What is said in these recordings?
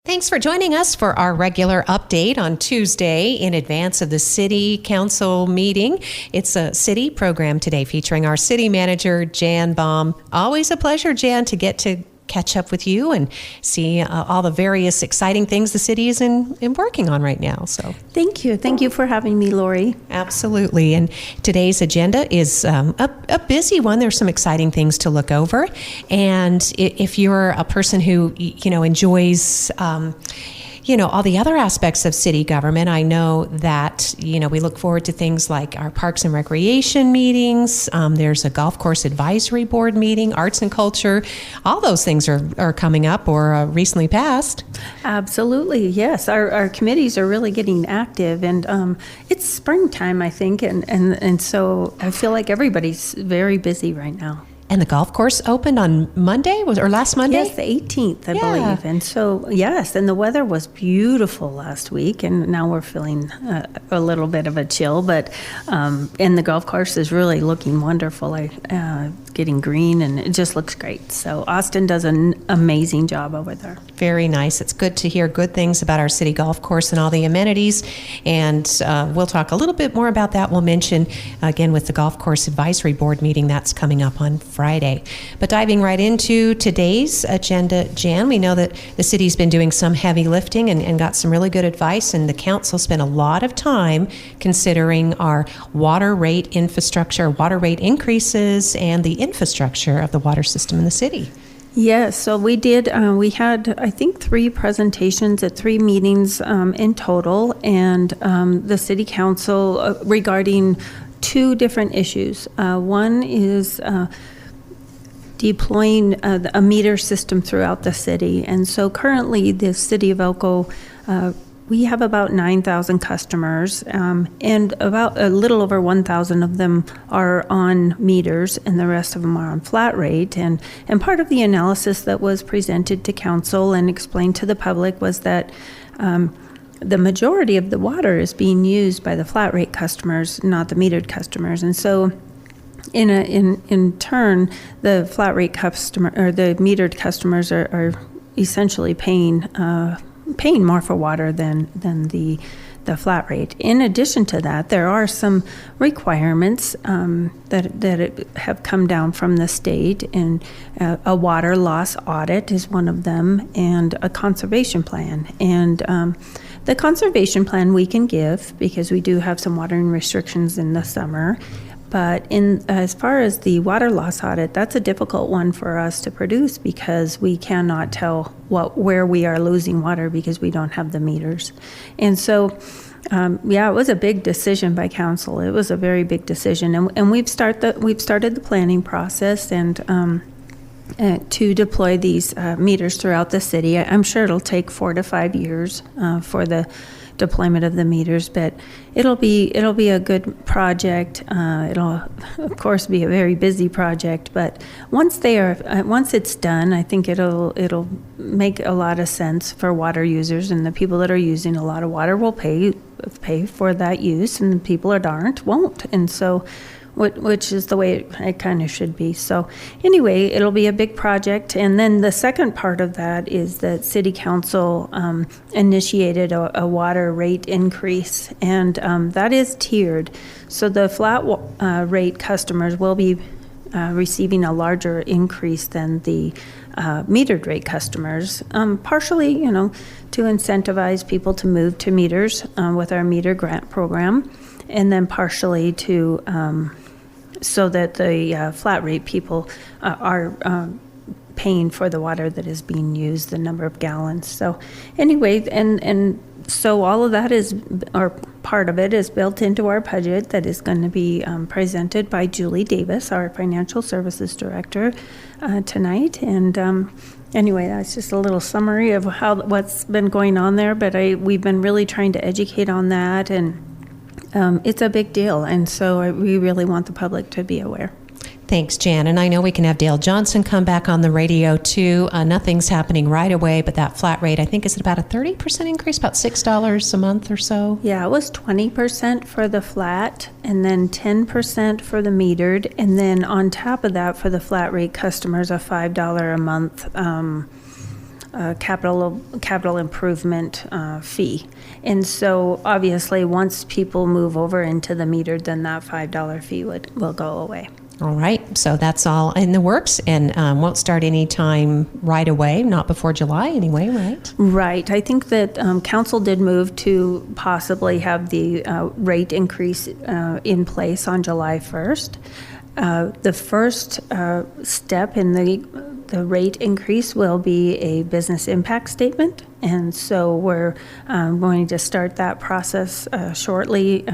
Thanks for joining us for our regular update on Tuesday in advance of the City Council meeting. It's a city program today featuring our city manager, Jan Baum. Always a pleasure, Jan, to get to catch up with you and see all the various exciting things the city is in working on right now. So thank you for having me, Lori. Absolutely. And today's agenda is a busy one. There's some exciting things to look over, and if you're a person who enjoys all the other aspects of city government, I know that, we look forward to things like our Parks and Recreation meetings. There's a Golf Course Advisory Board meeting, Arts and Culture. All those things are coming up or recently passed. Absolutely, yes. Our committees are really getting active, and it's springtime, I think, and so I feel like everybody's very busy right now. And the golf course opened on Monday, or last Monday? Yes, the 18th, I believe. And so, yes, and the weather was beautiful last week, and now we're feeling a little bit of a chill, but, and the golf course is really looking wonderful, getting green, and it just looks great. So Austin does an amazing job over there. Very nice. It's good to hear good things about our city golf course and all the amenities, and we'll talk a little bit more about that. We'll mention, again, with the Golf Course Advisory Board meeting, that's coming up on Friday. But diving right into today's agenda, Jan, we know that the city's been doing some heavy lifting and got some really good advice, and the council spent a lot of time considering our water rate infrastructure, water rate increases, and the infrastructure of the water system in the city. Yes, so we did. We had, I think, 3 presentations at 3 meetings in total, and the city council regarding 2 different issues. One is deploying a meter system throughout the city. And so currently the city of Elko, we have about 9,000 customers, and about a little over 1,000 of them are on meters, and the rest of them are on flat rate. And part of the analysis that was presented to council and explained to the public was that the majority of the water is being used by the flat rate customers, not the metered customers. And so in turn, the flat rate customer or the metered customers are essentially paying more for water than the flat rate. In addition to that, there are some requirements that have come down from the state, and a water loss audit is one of them, and a conservation plan. And the conservation plan we can give because we do have some watering restrictions in the summer. But as far as the water loss audit, that's a difficult one for us to produce because we cannot tell where we are losing water because we don't have the meters. And so, it was a big decision by council. It was a very big decision, and we've started the planning process and to deploy these meters throughout the city. I'm sure it'll take 4 to 5 years for the deployment of the meters, but it'll be a good project. It'll of course be a very busy project, but once it's done, I think it'll make a lot of sense for water users, and the people that are using a lot of water will pay for that use, and the people that aren't won't. And so which is the way it kind of should be. So anyway, it'll be a big project. And then the second part of that is that City Council initiated a water rate increase, and that is tiered. So the flat rate customers will be receiving a larger increase than the metered rate customers, partially, to incentivize people to move to meters with our meter grant program, and then partially to so that the flat rate people are paying for the water that is being used, the number of gallons. So anyway, and so all of that is, or part of it is built into our budget that is going to be presented by Julie Davis, our financial services director, tonight. And anyway, that's just a little summary of what's been going on there, but we've been really trying to educate on that, and it's a big deal, and so we really want the public to be aware. Thanks, Jan. And I know we can have Dale Johnson come back on the radio too. Nothing's happening right away, but that flat rate, I think, is it about a 30% increase, about $6 a month or so? Yeah, it was 20% for the flat, and then 10% for the metered, and then on top of that, for the flat rate customers, a $5 a month capital improvement fee. And so obviously, once people move over into the metered, then that $5 fee will go away. All right, so that's all in the works and won't start any time right away, not before July anyway, right? Right. I think that council did move to possibly have the rate increase in place on July 1st. The first step in the rate increase will be a business impact statement, and so we're going to start that process shortly.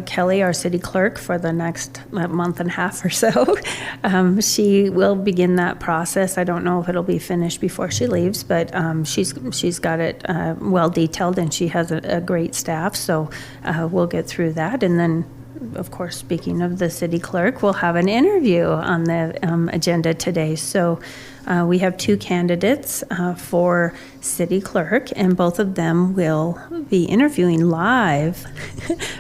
Kelly, our city clerk, for the next month and a half or so, she will begin that process. I don't know if it'll be finished before she leaves, but she's got it well detailed, and she has a great staff, so we'll get through that. And then, of course, speaking of the city clerk, we'll have an interview on the agenda today. So we have 2 candidates for city clerk, and both of them will be interviewing live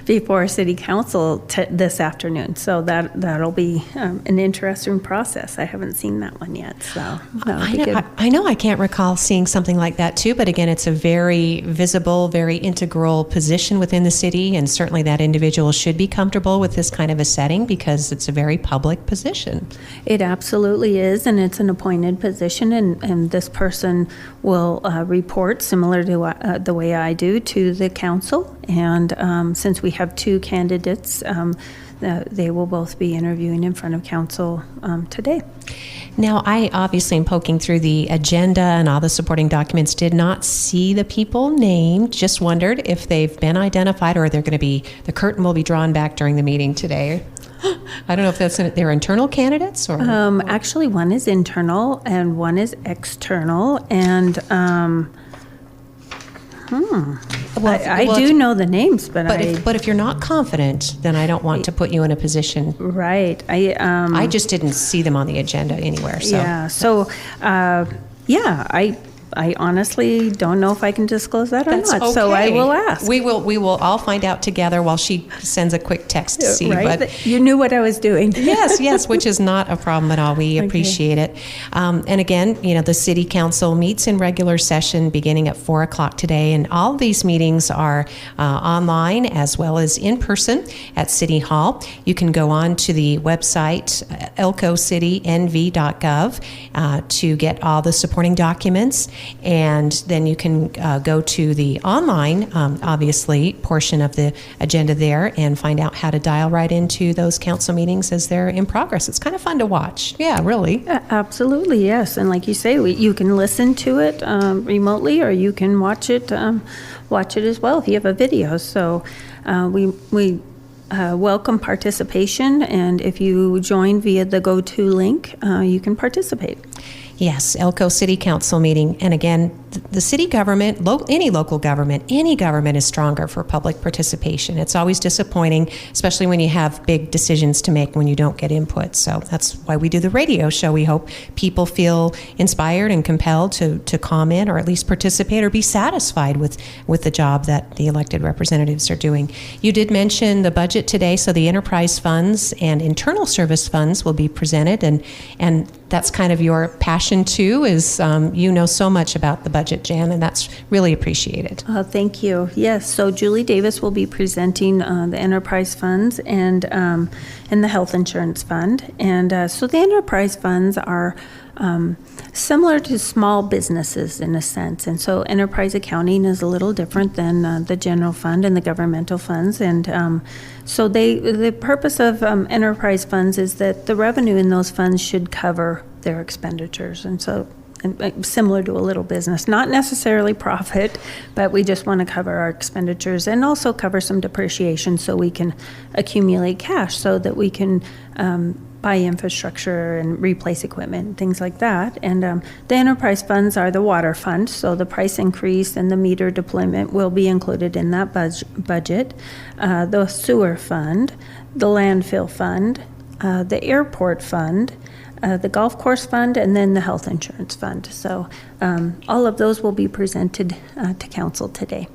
before city council this afternoon. So that'll be an interesting process. I haven't seen that one yet, so that'll be good. I know I can't recall seeing something like that too, but again, it's a very visible, very integral position within the city, and certainly that individual should be comfortable with this kind of a setting because it's a very public position. It absolutely is, and it's an appointed position, and this person will report similar to the way I do to the council. And since we have 2 candidates, they will both be interviewing in front of council today. Now, I obviously am poking through the agenda and all the supporting documents, did not see the people named, just wondered if they've been identified or they're going to be, the curtain will be drawn back during the meeting today. I don't know if that's their internal candidates or? Actually, one is internal and one is external, and I do know the names, but if you're not confident, then I don't want to put you in a position. Right. I just didn't see them on the agenda anywhere. So. Yeah. So, I honestly don't know if I can disclose that or That's not. okay. So I will ask. We will all find out together while she sends a quick text to see. Right. But you knew what I was doing. yes, which is not a problem at all. We appreciate it. And again, the city council meets in regular session beginning at 4:00 today, and all of these meetings are online as well as in person at City Hall. You can go on to the website elkocitynv.gov to get all the supporting documents. And then you can go to the online, obviously, portion of the agenda there and find out how to dial right into those council meetings as they're in progress. It's kind of fun to watch. Yeah, really. Absolutely, yes. And like you say, you can listen to it remotely, or you can watch it as well if you have a video. So we welcome participation, and if you join via the GoTo link, you can participate. Yes, Elko City Council meeting. And again, the city government, any local government, any government is stronger for public participation. It's always disappointing, especially when you have big decisions to make when you don't get input. So that's why we do the radio show. We hope people feel inspired and compelled to comment or at least participate or be satisfied with the job that the elected representatives are doing. You did mention the budget today, so the enterprise funds and internal service funds will be presented, and that's kind of your passion too, is you know so much about the budget, Jan, and that's really appreciated. Thank you. Yes, so Julie Davis will be presenting the enterprise funds and the health insurance fund. And so the enterprise funds are similar to small businesses in a sense. And so enterprise accounting is a little different than the general fund and the governmental funds. And so the purpose of enterprise funds is that the revenue in those funds should cover their expenditures. And so similar to a little business, not necessarily profit, but we just want to cover our expenditures and also cover some depreciation so we can accumulate cash so that we can buy infrastructure and replace equipment and things like that. And the enterprise funds are the water fund, so the price increase and the meter deployment will be included in that budget. The sewer fund, the landfill fund, the airport fund, the golf course fund, and then the health insurance fund. So all of those will be presented to council today.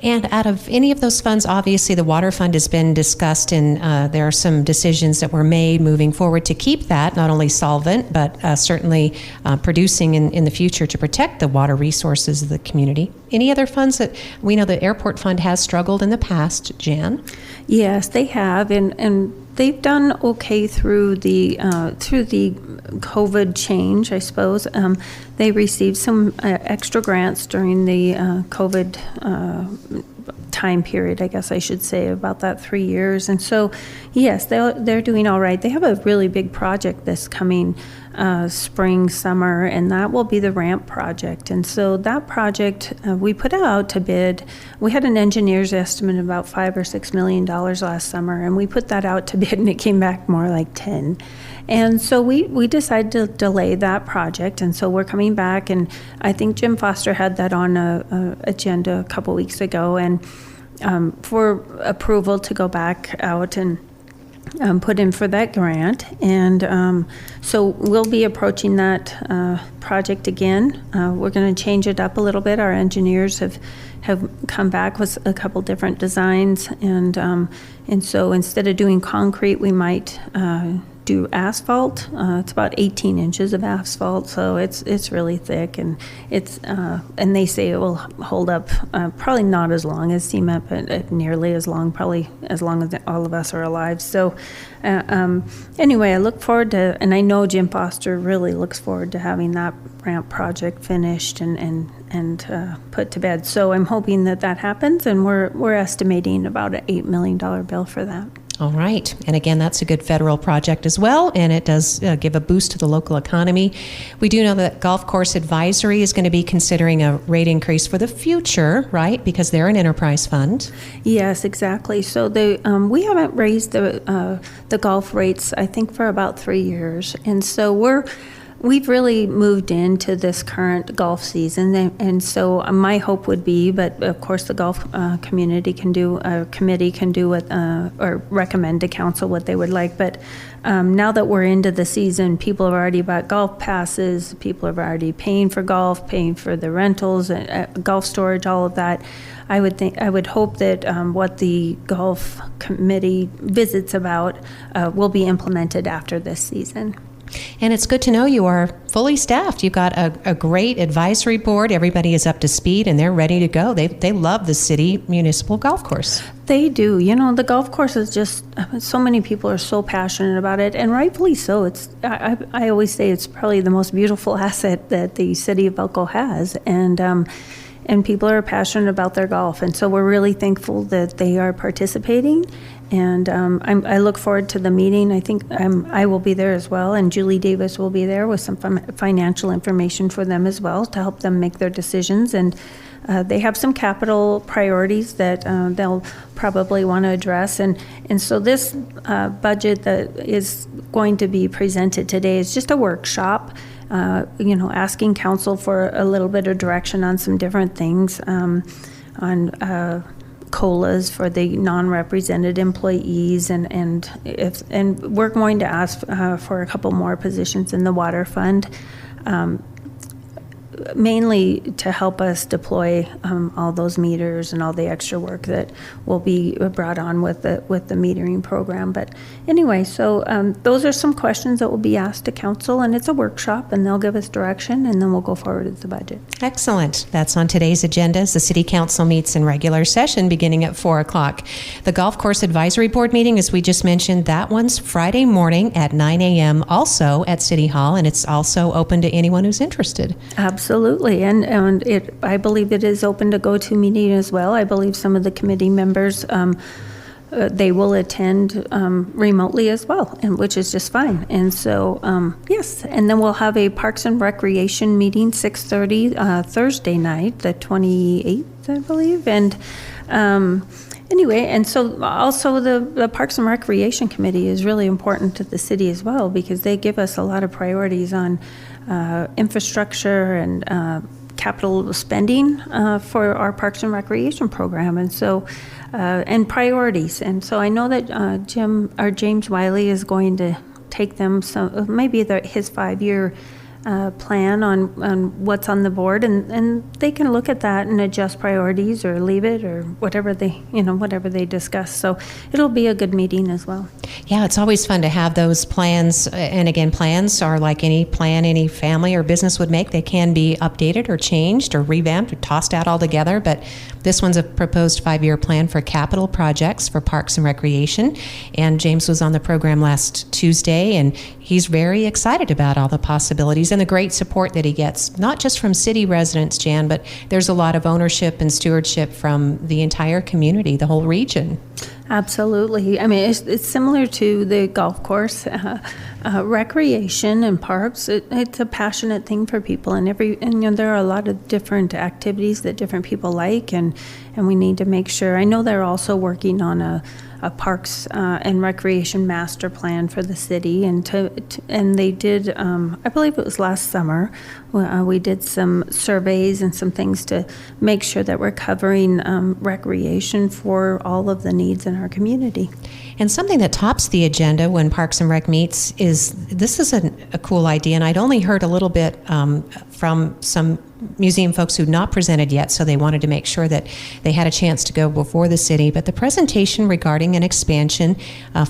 And out of any of those funds, obviously the water fund has been discussed, and there are some decisions that were made moving forward to keep that not only solvent, but certainly producing in the future to protect the water resources of the community. Any other funds that we know the airport fund has struggled in the past, Jan? Yes, they have, and they've done okay through the COVID change, I suppose. They received some extra grants during the COVID time period, I guess I should say, about that 3 years. And so, yes, they're doing all right. They have a really big project this coming spring, summer, and that will be the ramp project. And so that project, we put it out to bid. We had an engineer's estimate of about $5 or $6 million last summer, and we put that out to bid, and it came back more like 10. And so we decided to delay that project, and so we're coming back, and I think Jim Foster had that on a agenda a couple weeks ago, and for approval to go back out and put in for that grant. And so we'll be approaching that project again. We're going to change it up a little bit. Our engineers have come back with a couple different designs, and so instead of doing concrete, we might do asphalt. It's about 18 inches of asphalt, so it's really thick, and and they say it will hold up probably not as long as cement, but nearly as long, probably as long as all of us are alive. So anyway, I look forward to, and I know Jim Foster really looks forward to having that ramp project finished and put to bed. So I'm hoping that happens, and we're estimating about an $8 million bill for that. All right. And again, that's a good federal project as well, and it does give a boost to the local economy. We do know that Golf Course Advisory is going to be considering a rate increase for the future, right? Because they're an enterprise fund. Yes, exactly. So we haven't raised the golf rates, I think, for about 3 years. And so we've really moved into this current golf season, and so my hope would be, but of course the golf committee can do what, or recommend to council what they would like, but now that we're into the season, people have already bought golf passes, people are already paying for golf, paying for the rentals, golf storage, all of that. I would hope that what the golf committee visits about will be implemented after this season. And it's good to know you are fully staffed. You've got a great advisory board. Everybody is up to speed, and they're ready to go. They love the city municipal golf course. They do. You know, the golf course is just, so many people are so passionate about it, and rightfully so. I always say it's probably the most beautiful asset that the city of Elko has, and people are passionate about their golf, and so we're really thankful that they are participating. And I look forward to the meeting. I think I will be there as well, and Julie Davis will be there with some financial information for them as well to help them make their decisions. And they have some capital priorities that they'll probably want to address. And so this budget that is going to be presented today is just a workshop, asking council for a little bit of direction on some different things, on COLAs for the non-represented employees, and we're going to ask for a couple more positions in the water fund, mainly to help us deploy all those meters and all the extra work that will be brought on with the metering program. But anyway, so those are some questions that will be asked to council, and it's a workshop, and they'll give us direction, and then we'll go forward with the budget. Excellent. That's on today's agenda as the City Council meets in regular session beginning at 4 o'clock. The Golf Course Advisory Board meeting, as we just mentioned, that one's Friday morning at 9 a.m. also at City Hall, and it's also open to anyone who's interested. Absolutely, and I believe it is open to GoToMeeting as well. I believe some of the committee members, they will attend remotely as well, and which is just fine. And so, yes, and then we'll have a Parks and Recreation meeting, 6:30 Thursday night, the 28th, I believe. And anyway, and so also the Parks and Recreation Committee is really important to the city as well, because they give us a lot of priorities on infrastructure and capital spending for our Parks and Recreation program, and so and priorities. And so I know that James Wiley is going to take them maybe his 5-year plan on what's on the board, and they can look at that and adjust priorities or leave it or whatever they discuss. So it'll be a good meeting as well. Yeah, it's always fun to have those plans. And again, plans are like any plan any family or business would make. They can be updated or changed or revamped or tossed out altogether. But this one's a proposed 5-year plan for capital projects for parks and recreation. And James was on the program last Tuesday, and he's very excited about all the possibilities and the great support that he gets, not just from city residents, Jan, but there's a lot of ownership and stewardship from the entire community, the whole region. Absolutely. I mean, it's similar to the golf course. Recreation and parks, it's a passionate thing for people, and there are a lot of different activities that different people like, and we need to make sure. I know they're also working on a parks and recreation master plan for the city, and they did, I believe it was last summer, we did some surveys and some things to make sure that we're covering recreation for all of the needs in our community. And something that tops the agenda when Parks and Rec meets is, this is a cool idea, and I'd only heard a little bit from some museum folks who'd not presented yet, so they wanted to make sure that they had a chance to go before the city. But the presentation regarding an expansion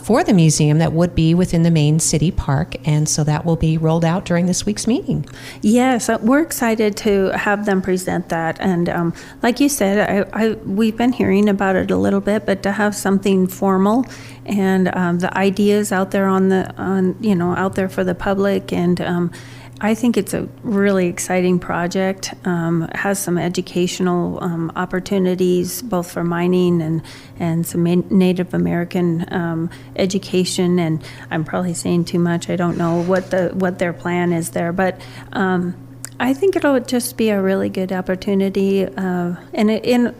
for the museum that would be within the main city park, and so that will be rolled out during this week's meeting. Yes, we're excited to have them present that, and like you said, we've been hearing about it a little bit, but to have something formal and the ideas out there out there for the public, and I think it's a really exciting project. It has some educational opportunities, both for mining and some Native American education. And I'm probably saying too much. I don't know what their plan is there, but I think it'll just be a really good opportunity. And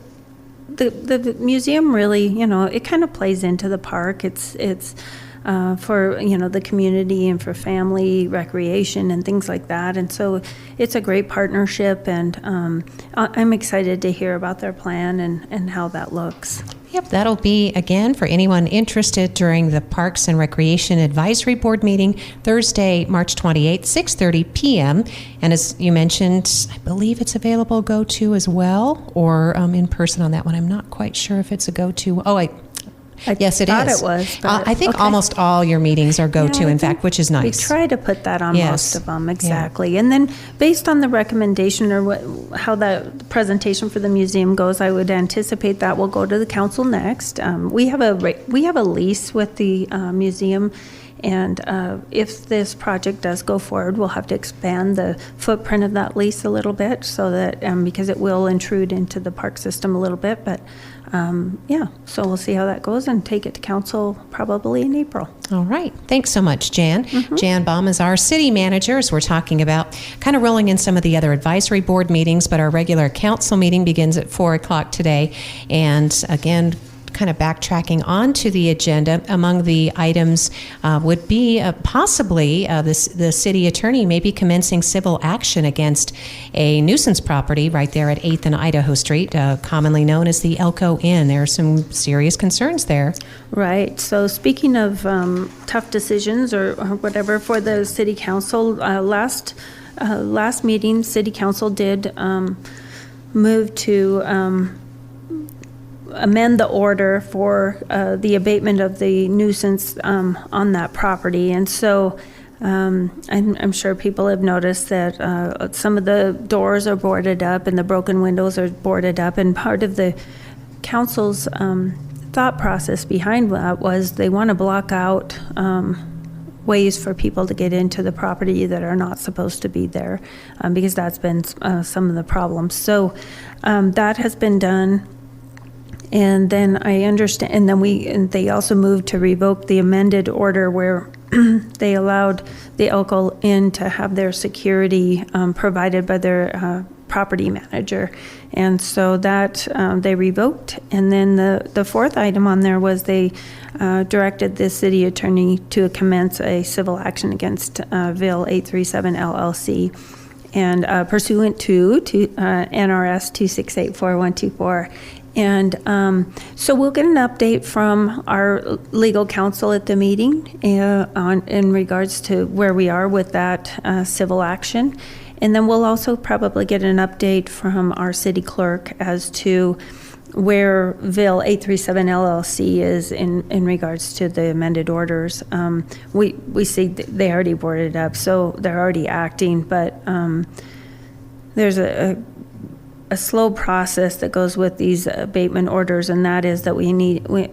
the museum really, it kind of plays into the park. It's for the community and for family recreation and things like that, and so it's a great partnership, and I'm excited to hear about their plan and how that looks. Yep, that'll be, again, for anyone interested, during the Parks and Recreation Advisory Board meeting Thursday, March 28th, 6:30 p.m. And as you mentioned, I believe it's available go-to as well, or in person on that one. I'm not quite sure if it's a go-to. Yes, it is. It was. I think okay. Almost all your meetings are go-to, in fact, which is nice. We try to put that on most of them, exactly. Yeah. And then based on the recommendation or how that presentation for the museum goes, I would anticipate that will go to the council next. We have a lease with the museum, and if this project does go forward, we'll have to expand the footprint of that lease a little bit, so that because it will intrude into the park system a little bit, but so we'll see how that goes and take it to council probably in April. All right. Thanks so much, Jan. Mm-hmm. Jan Baum is our city manager, as we're talking about kind of rolling in some of the other advisory board meetings, but our regular council meeting begins at 4 o'clock today. And again, kind of backtracking onto the agenda, among the items would be possibly the city attorney may be commencing civil action against a nuisance property right there at 8th and Idaho Street, commonly known as the Elko Inn. There are some serious concerns there. Right. So speaking of tough decisions or whatever for the city council, last meeting, city council did move to amend the order for the abatement of the nuisance on that property. And so I'm sure people have noticed that some of the doors are boarded up and the broken windows are boarded up, and part of the council's thought process behind that was they want to block out ways for people to get into the property that are not supposed to be there, because that's been some of the problems. So that has been done. And then I understand, and then they also moved to revoke the amended order where they allowed the Elko Inn to have their security provided by their property manager. And so that they revoked. And then the fourth item on there was they directed the city attorney to commence a civil action against Ville 837 LLC. and pursuant to NRS 2684124. And so we'll get an update from our legal counsel at the meeting in regards to where we are with that civil action. And then we'll also probably get an update from our city clerk as to where Ville 837 LLC is in regards to the amended orders. We see they already boarded up, so they're already acting, but there's a slow process that goes with these abatement orders, and that is that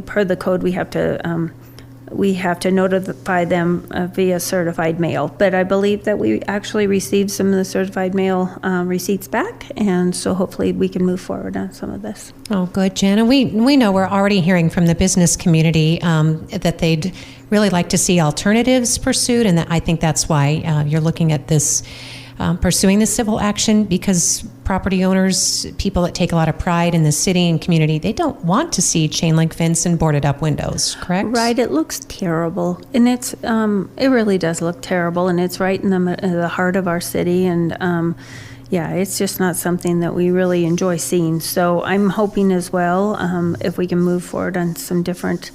per the code, we have to notify them via certified mail. But I believe that we actually received some of the certified mail receipts back, and so hopefully we can move forward on some of this. Oh, good, Jan. We know we're already hearing from the business community that they'd really like to see alternatives pursued, and I think that's why you're looking at this, pursuing this civil action, because property owners, people that take a lot of pride in the city and community, they don't want to see chain link fence and boarded up windows, correct? Right, it looks terrible, and it really does look terrible, and it's right in the heart of our city, and yeah, it's just not something that we really enjoy seeing. So I'm hoping as well, if we can move forward on some different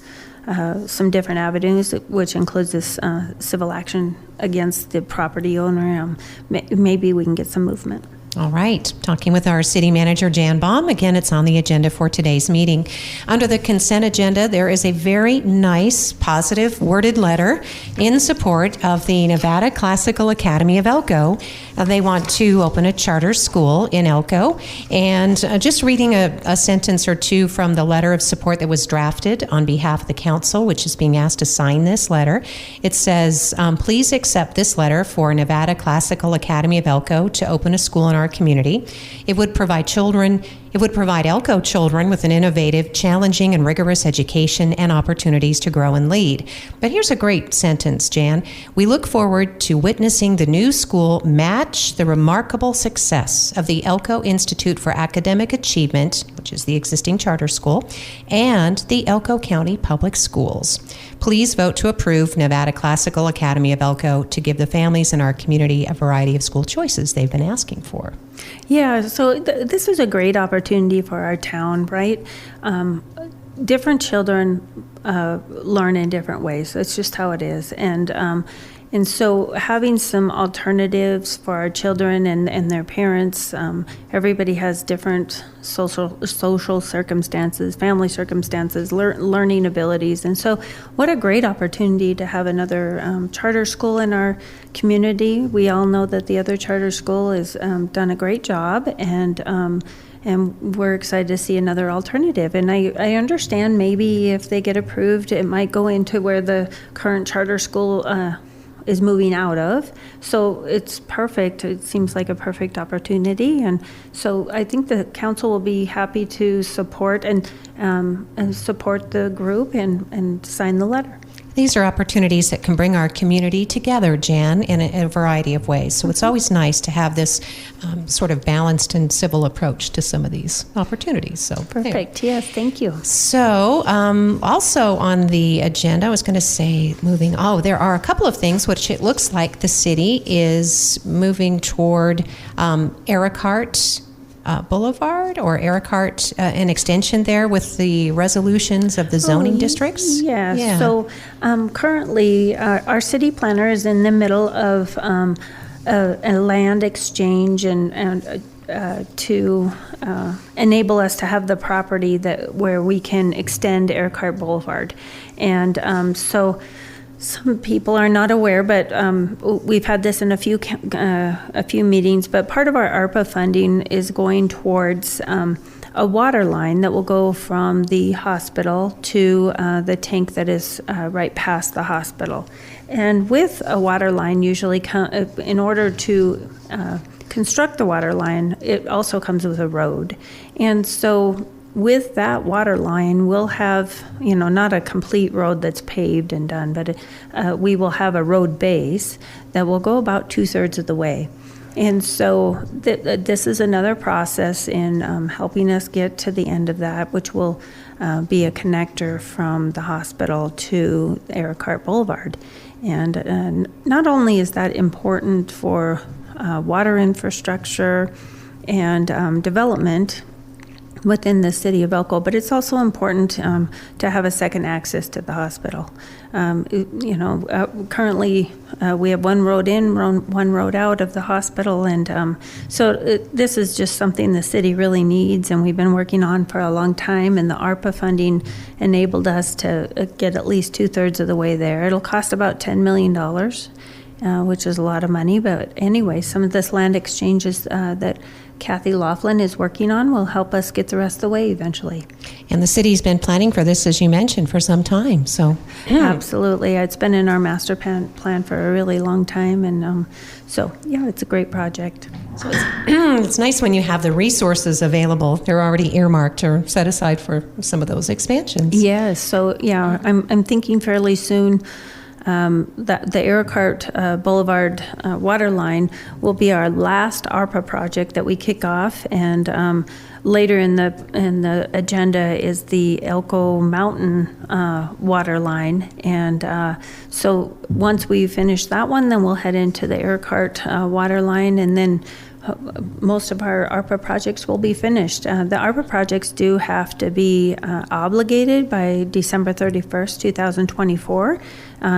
avenues, which includes this civil action against the property owner, maybe we can get some movement. All right. Talking with our city manager, Jan Baum. Again, it's on the agenda for today's meeting. Under the consent agenda, there is a very nice, positive, worded letter in support of the Nevada Classical Academy of Elko. They want to open a charter school in Elko. And just reading a sentence or two from the letter of support that was drafted on behalf of the council, which is being asked to sign this letter. It says, please accept this letter for Nevada Classical Academy of Elko to open a school in our community. It would provide Elko children with an innovative, challenging, and rigorous education and opportunities to grow and lead. But here's a great sentence, Jan. We look forward to witnessing the new school match the remarkable success of the Elko Institute for Academic Achievement, which is the existing charter school, and the Elko County Public Schools. Please vote to approve Nevada Classical Academy of Elko to give the families in our community a variety of school choices they've been asking for. Yeah, so this is a great opportunity for our town, right? Different children learn in different ways. That's just how it is. And so having some alternatives for our children and their parents, everybody has different social circumstances, family circumstances, learning abilities. And so what a great opportunity to have another charter school in our community. We all know that the other charter school has done a great job, and we're excited to see another alternative. And I understand maybe if they get approved, it might go into where the current charter school is moving out of. So it's perfect. It seems like a perfect opportunity. And so I think the council will be happy to support and support the group and sign the letter. These are opportunities that can bring our community together, Jan, in a variety of ways. So it's always nice to have this sort of balanced and civil approach to some of these opportunities. So perfect. Yes, thank you. So also on the agenda, I was going to say there are a couple of things which it looks like the city is moving toward Ericart Boulevard or Ericart, an extension there with the resolutions of the zoning districts? Yeah. So currently our city planner is in the middle of a land exchange and to enable us to have the property where we can extend Ericart Boulevard. And so some people are not aware, but we've had this in a few meetings, but part of our ARPA funding is going towards a water line that will go from the hospital to the tank that is right past the hospital. And with a water line, usually in order to construct the water line, it also comes with a road. And so with that water line, we'll have, not a complete road that's paved and done, but we will have a road base that will go about 2/3 of the way. And so this is another process in helping us get to the end of that, which will be a connector from the hospital to Ericart Boulevard. And not only is that important for water infrastructure and development within the city of Elko, but it's also important to have a second access to the hospital. Currently we have one road in, one road out of the hospital, and this is just something the city really needs, and we've been working on for a long time, and the ARPA funding enabled us to get at least 2/3 of the way there. It'll cost about $10 million, which is a lot of money, but anyway, some of this land exchanges that Kathy Laughlin is working on will help us get the rest of the way eventually. And the city's been planning for this, as you mentioned, for some time. So Absolutely. It's been in our master plan for a really long time. And it's a great project. So it's nice when you have the resources available. They're already earmarked or set aside for some of those expansions. Yes. So, I'm thinking fairly soon that the Earhart Boulevard water line will be our last ARPA project that we kick off, and later in the agenda is the Elko Mountain water line, and so once we finish that one, then we'll head into the Earhart water line, and then most of our ARPA projects will be finished. The ARPA projects do have to be obligated by December 31st, 2024.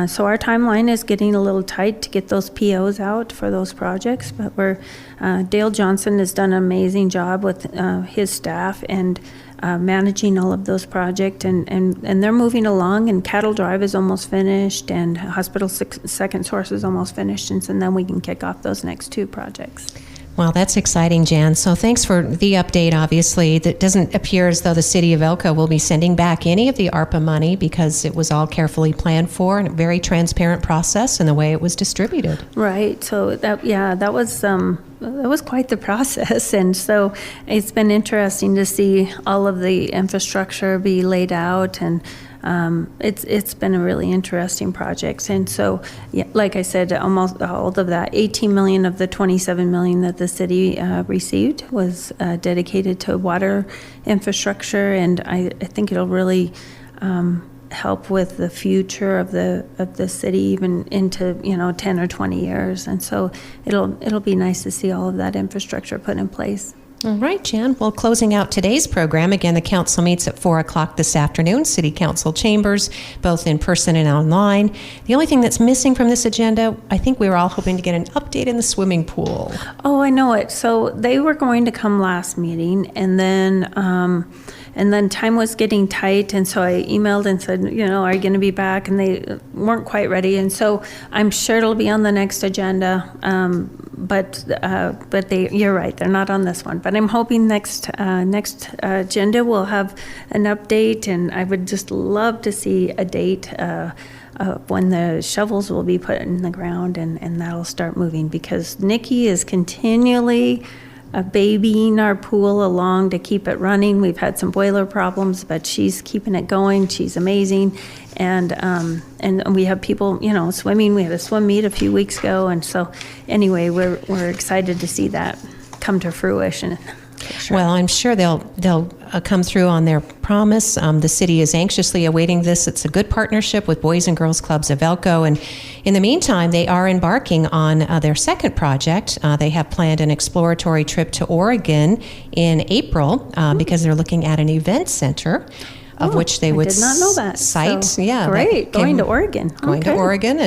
So our timeline is getting a little tight to get those POs out for those projects, but Dale Johnson has done an amazing job with his staff and managing all of those projects, and they're moving along, and Cattle Drive is almost finished, and Hospital Second Source is almost finished, and so then we can kick off those next two projects. Well, that's exciting, Jan. So thanks for the update. Obviously, it doesn't appear as though the city of Elko will be sending back any of the ARPA money because it was all carefully planned for and a very transparent process in the way it was distributed. Right. So that was quite the process, and so it's been interesting to see all of the infrastructure be laid out, and it's been a really interesting project. And so, like I said, almost all of that, 18 million of the 27 million that the city received was dedicated to water infrastructure, and I think it'll really help with the future of the city even into 10 or 20 years. And so it'll be nice to see all of that infrastructure put in place. All right, Jan. Well, closing out today's program, again, the council meets at 4 o'clock this afternoon, City Council chambers, both in person and online. The only thing that's missing from this agenda, I think we were all hoping to get an update in the swimming pool. Oh, I know it. So they were going to come last meeting, and then time was getting tight, and so I emailed and said, are you going to be back? And they weren't quite ready, and so I'm sure it'll be on the next agenda. But you're right, they're not on this one. But I'm hoping next agenda we'll have an update, and I would just love to see a date when the shovels will be put in the ground, and that'll start moving, because Nikki is continually babying our pool along to keep it running. We've had some boiler problems, but she's keeping it going. She's amazing. And we have people, swimming. We had a swim meet a few weeks ago. And so anyway, we're excited to see that come to fruition. Sure. Well, I'm sure they'll come through on their promise. The city is anxiously awaiting this. It's a good partnership with Boys and Girls Clubs of Elko, and in the meantime, they are embarking on their second project. They have planned an exploratory trip to Oregon in April because they're looking at an event center. Of which they would did not know that. Cite, so, yeah. Great, going to Oregon. Going to Oregon,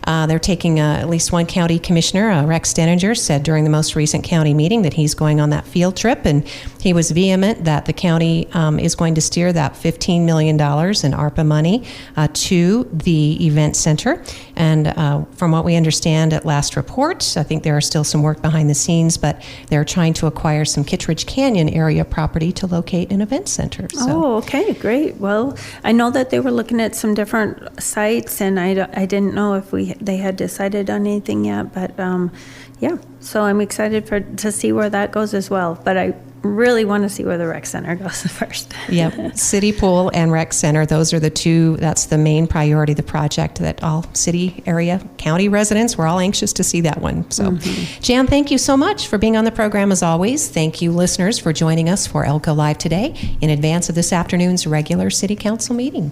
and they're taking at least one county commissioner, Rex Denninger, said during the most recent county meeting that he's going on that field trip, and he was vehement that the county is going to steer that $15 million in ARPA money to the event center. And from what we understand at last report, I think there are still some work behind the scenes, but they're trying to acquire some Kittredge Canyon area property to locate an event center. So. Oh, okay, great. Well, I know that they were looking at some different sites, and I didn't know if they had decided on anything yet, but so I'm excited to see where that goes as well. But I really want to see where the rec center goes first. Yep, city pool and rec center, those are the two, that's the main priority of the project that all city area, county residents, we're all anxious to see that one. So, Jan, thank you so much for being on the program as always. Thank you, listeners, for joining us for Elko Live today in advance of this afternoon's regular city council meeting.